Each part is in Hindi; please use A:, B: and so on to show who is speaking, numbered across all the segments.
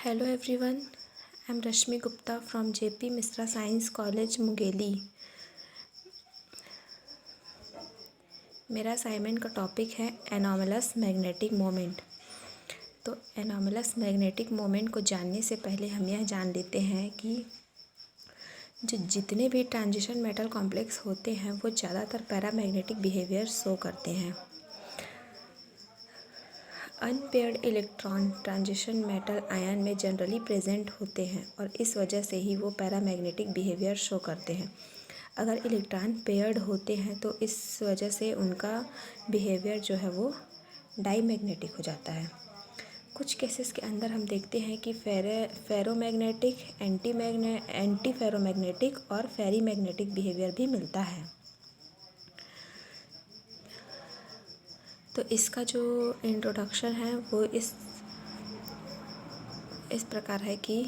A: Hello everyone, I am Rashmi Gupta from JP Misra Science College Mungeli. मेरा असाइनमेंट का टॉपिक है एनोमलस मैग्नेटिक मोमेंट। तो एनोमलस मैग्नेटिक मोमेंट को जानने से पहले हम यह जान लेते हैं कि जितने भी ट्रांजिशन मेटल कॉम्प्लेक्स होते हैं वो ज़्यादातर पैरामैग्नेटिक बिहेवियर शो करते हैं। Unpaired electron transition metal ion में जनरली प्रेजेंट होते हैं और इस वजह से ही वो पैरामैग्नेटिक बिहेवियर शो करते हैं। अगर इलेक्ट्रॉन पेयर्ड होते हैं तो इस वजह से उनका बिहेवियर जो है वो डाईमैग्नेटिक हो जाता है। कुछ केसेस के अंदर हम देखते हैं कि फेरोमैग्नेटिक, एंटी फेरोमैग्नेटिक और फेरीमैग्नेटिक बिहेवियर भी मिलता है। तो इसका जो इंट्रोडक्शन है वो इस प्रकार है कि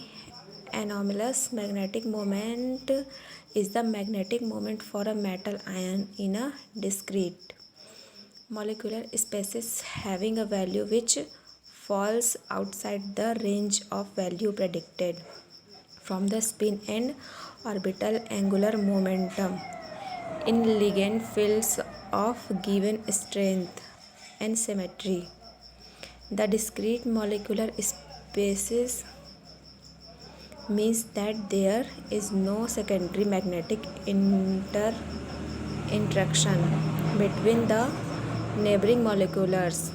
A: anomalous magnetic moment is the magnetic moment for a metal ion in a discrete molecular species having a value which falls outside the range of value predicted from the spin and orbital angular momentum in ligand fields of given strength and symmetry. The discrete molecular species means that there is no secondary magnetic interaction between the neighboring molecules.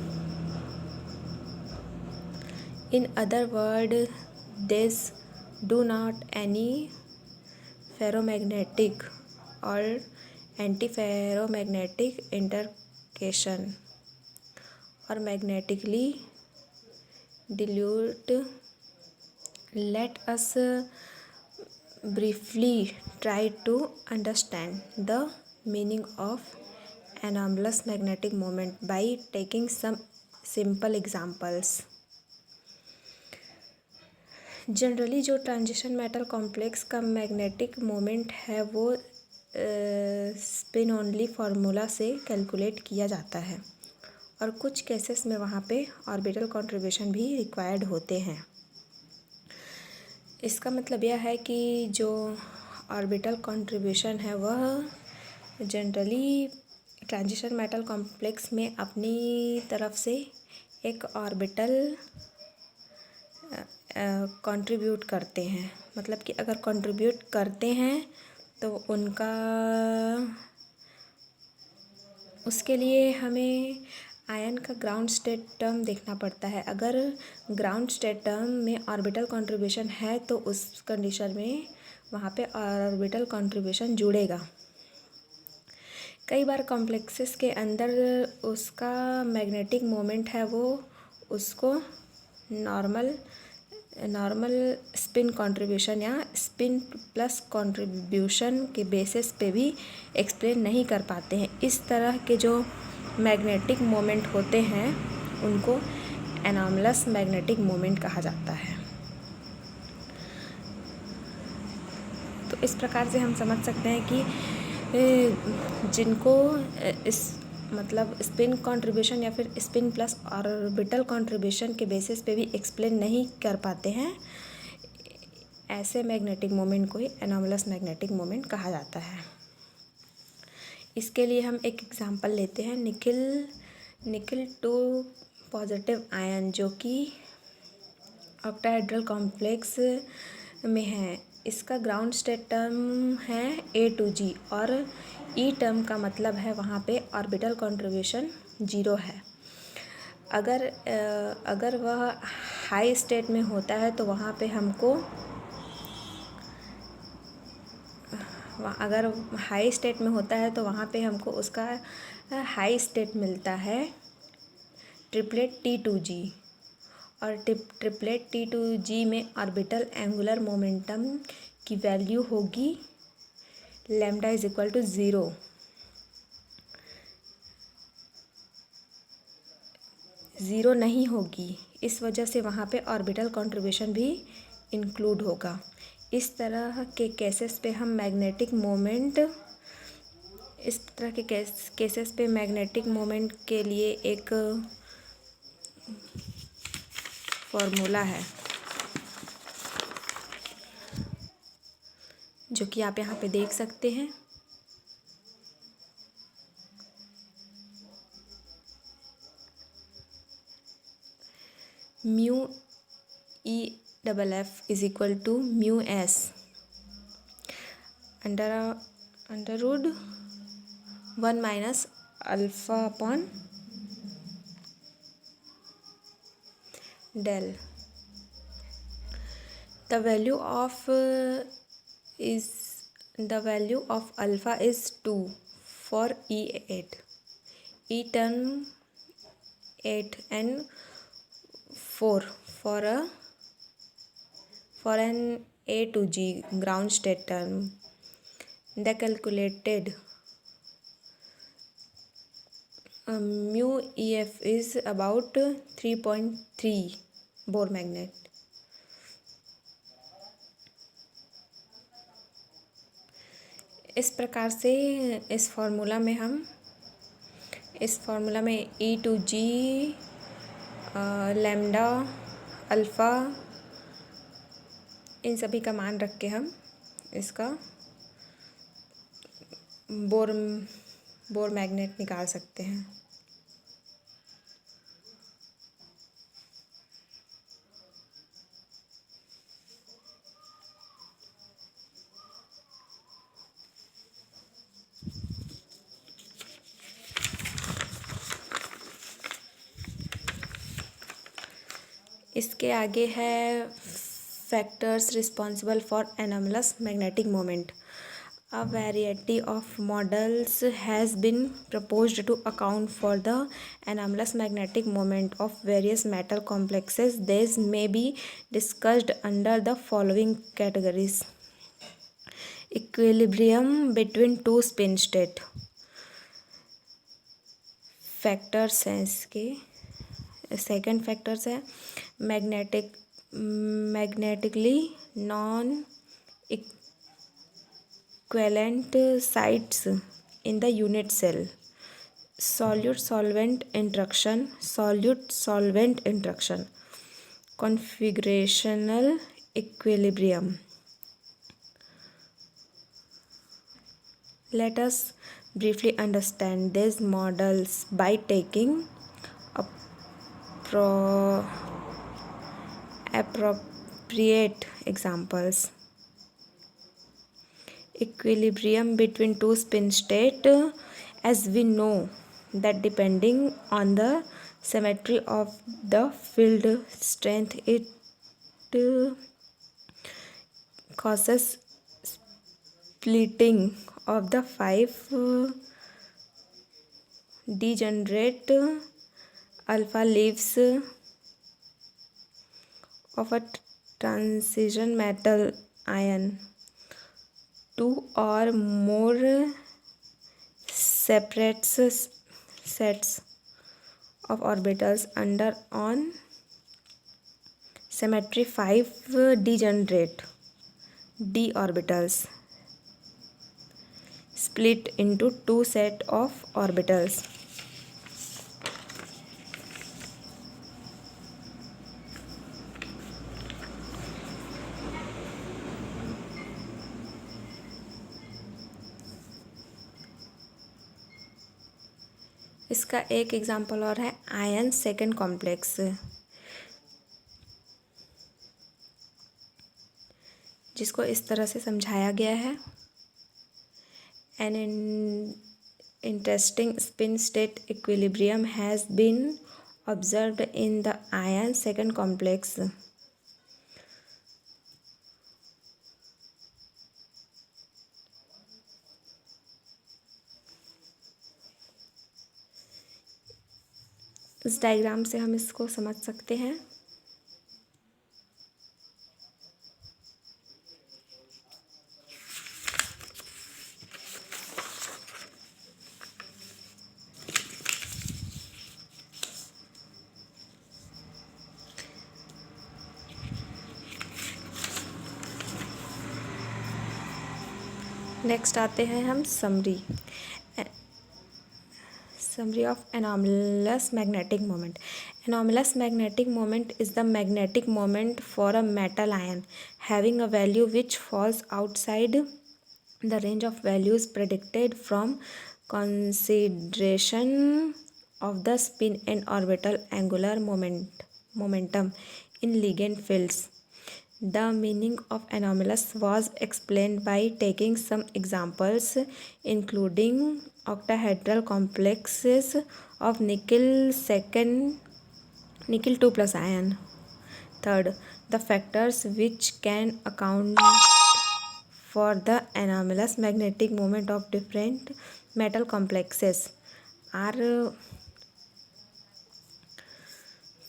A: In other words, these do not any ferromagnetic or antiferromagnetic interaction or magnetically dilute. Let us briefly try to understand the meaning of anomalous magnetic moment by taking some simple examples. Generally जो ट्रांजिशन मेटल कॉम्प्लेक्स का मैग्नेटिक मोमेंट है वो स्पिन ओनली फार्मूला से कैलकुलेट किया जाता है और कुछ केसेस में वहाँ पे ऑर्बिटल कंट्रीब्यूशन भी रिक्वायर्ड होते हैं। इसका मतलब यह है कि जो ऑर्बिटल कंट्रीब्यूशन है वह जनरली ट्रांजिशन मेटल कॉम्प्लेक्स में अपनी तरफ से एक ऑर्बिटल कंट्रीब्यूट करते हैं। मतलब कि अगर कंट्रीब्यूट करते हैं तो उसके लिए हमें आयन का ग्राउंड स्टेट टर्म देखना पड़ता है। अगर ग्राउंड स्टेट टर्म में ऑर्बिटल कंट्रीब्यूशन है तो उस कंडीशन में वहाँ पे ऑर्बिटल कंट्रीब्यूशन जुड़ेगा। कई बार कॉम्प्लेक्सेस के अंदर उसका मैग्नेटिक मोमेंट है वो उसको नॉर्मल स्पिन कंट्रीब्यूशन या स्पिन प्लस कंट्रीब्यूशन के बेसिस पे भी एक्सप्लेन नहीं कर पाते हैं। इस तरह के जो मैग्नेटिक मोमेंट होते हैं उनको एनोमलस मैग्नेटिक मोमेंट कहा जाता है। तो इस प्रकार से हम समझ सकते हैं कि जिनको इस मतलब स्पिन कंट्रीब्यूशन या फिर स्पिन प्लस ऑर्बिटल कंट्रीब्यूशन के बेसिस पे भी एक्सप्लेन नहीं कर पाते हैं, ऐसे मैग्नेटिक मोमेंट को ही एनोमलस मैग्नेटिक मोमेंट कहा जाता है। इसके लिए हम एक एग्जांपल लेते हैं निकल 2 पॉजिटिव आयन जो कि ऑक्टाहेड्रल कॉम्प्लेक्स में है। इसका ग्राउंड स्टेट टर्म है A2G और ई टर्म का मतलब है वहाँ पे ऑर्बिटल कंट्रीब्यूशन 0 है। अगर वह हाई स्टेट में होता है तो वहाँ पे हमको उसका हाई स्टेट मिलता है ट्रिपलेट T2G और ट्रिपलेट T2G में ऑर्बिटल एंगुलर मोमेंटम की वैल्यू होगी लैम्डा इज इक्वल टू 0 नहीं होगी। इस वजह से वहाँ पे ऑर्बिटल कंट्रीब्यूशन भी इंक्लूड होगा। इस तरह के केसेस पे मैग्नेटिक मोमेंट के लिए एक फॉर्मूला है। जो कि आप यहाँ पे देख सकते हैं। Mu E double F is equal to mu S under root 1 minus alpha upon del. The value of alpha is 2 for E8, E turn 8 and 4 for an A to G ground state term. The calculated mu EF is about 3.3 Bohr magnet. इस प्रकार से इस फॉर्मूला में ई टू जी लैम्डा अल्फ़ा इन सभी का मान रख के हम इसका बोर मैग्नेट निकाल सकते हैं। इसके आगे है factors responsible for anomalous magnetic moment. A variety of models has been proposed to account for the anomalous magnetic moment of various metal complexes. These may be discussed under the following categories: equilibrium between two spin state factors हैं इसके। सेकेंड फैक्टर्स है magnetically non equivalent sites in the unit cell, solute-solvent interaction, configurational equilibrium. Let us briefly understand these models by taking appropriate examples. Equilibrium between two spin state, as we know that depending on the symmetry of the field strength, it causes splitting of the 5 degenerate alpha leaves of a transition metal ion. Two or more separate sets of orbitals under on symmetry 5 degenerate d orbitals split into two set of orbitals. इसका एक एग्जाम्पल और है आयन सेकेंड कॉम्प्लेक्स, जिसको इस तरह से समझाया गया है। An interesting spin state equilibrium has been observed in the iron second complex. इस डायग्राम से हम इसको समझ सकते हैं। नेक्स्ट आते हैं हम summary of anomalous magnetic moment. Anomalous magnetic moment is the magnetic moment for a metal ion having a value which falls outside the range of values predicted from consideration of the spin and orbital angular momentum in ligand fields. The meaning of anomalous was explained by taking some examples, including octahedral complexes of nickel 2 plus ion. Third, the factors which can account for the anomalous magnetic moment of different metal complexes are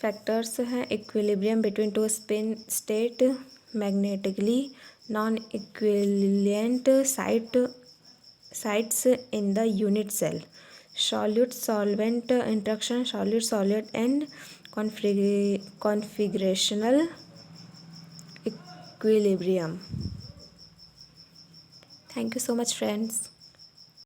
A: factors हैं equilibrium between two spin state magnetically non equivalent sites in the unit cell, solute solvent interaction, solute solute and configurational equilibrium. Thank you so much, friends.